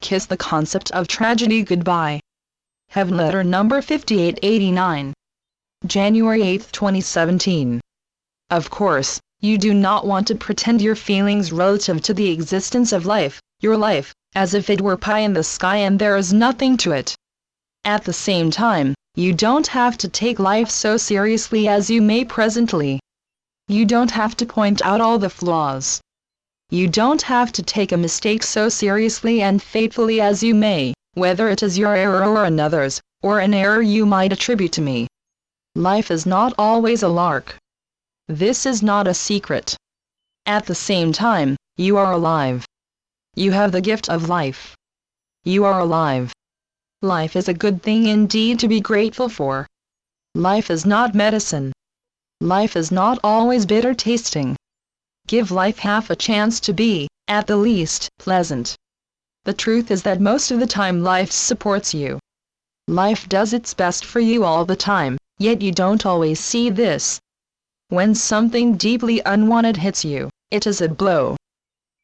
Kiss the concept of tragedy goodbye. Heavenletter number 5889. January 8, 2017. Of course, you do not want to pretend your feelings relative to the existence of life, your life, as if it were pie in the sky and there is nothing to it. At the same time, you don't have to take life so seriously as you may presently. You don't have to point out all the flaws. You don't have to take a mistake so seriously and faithfully as you may, whether it is your error or another's, or an error you might attribute to me. Life is not always a lark. This is not a secret. At the same time, you are alive. You have the gift of life. You are alive. Life is a good thing indeed to be grateful for. Life is not medicine. Life is not always bitter tasting. Give life half a chance to be, at the least, pleasant. The truth is that most of the time life supports you. Life does its best for you all the time, yet you don't always see this. When something deeply unwanted hits you, it is a blow.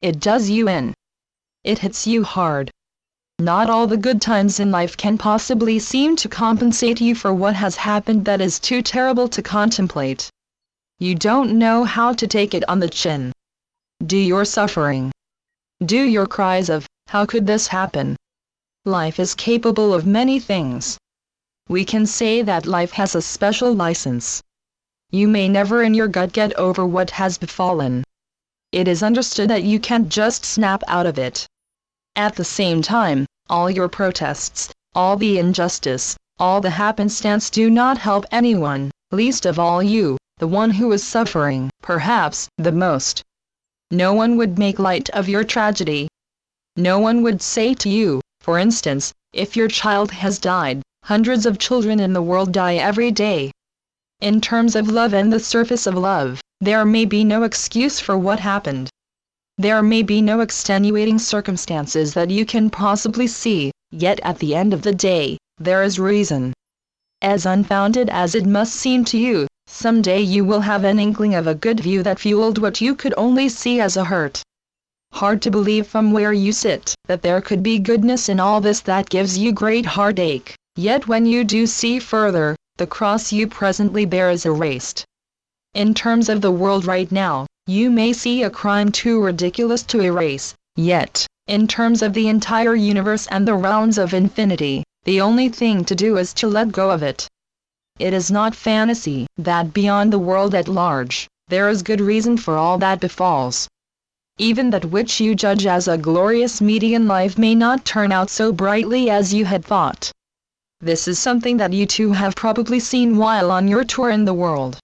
It does you in. It hits you hard. Not all the good times in life can possibly seem to compensate you for what has happened that is too terrible to contemplate. You don't know how to take it on the chin. Do your suffering. Do your cries of, how could this happen? Life is capable of many things. We can say that life has a special license. You may never in your gut get over what has befallen. It is understood that you can't just snap out of it. At the same time, all your protests, all the injustice, all the happenstance do not help anyone, least of all you, the one who is suffering, perhaps, the most. No one would make light of your tragedy. No one would say to you, for instance, if your child has died, hundreds of children in the world die every day. In terms of love and the surface of love, there may be no excuse for what happened. There may be no extenuating circumstances that you can possibly see, yet at the end of the day, there is reason. As unfounded as it must seem to you, someday you will have an inkling of a good view that fueled what you could only see as a hurt. Hard to believe from where you sit, that there could be goodness in all this that gives you great heartache, yet when you do see further, the cross you presently bear is erased. In terms of the world right now, you may see a crime too ridiculous to erase, yet, in terms of the entire universe and the realms of infinity, the only thing to do is to let go of it. It is not fantasy that beyond the world at large, there is good reason for all that befalls. Even that which you judge as a glorious median life may not turn out so brightly as you had thought. This is something that you too have probably seen while on your tour in the world.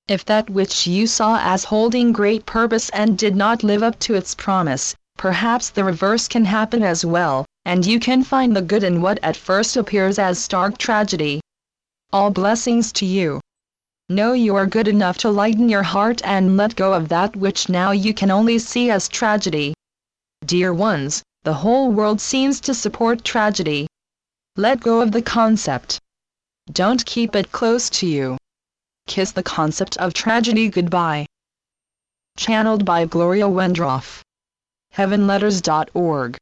If that which you saw as holding great purpose and did not live up to its promise, perhaps the reverse can happen as well, and you can find the good in what at first appears as stark tragedy. All blessings to you. Know you are good enough to lighten your heart and let go of that which now you can only see as tragedy. Dear ones, the whole world seems to support tragedy. Let go of the concept. Don't keep it close to you. Kiss the concept of tragedy goodbye. Channeled by Gloria Wendroff. Heavenletters.org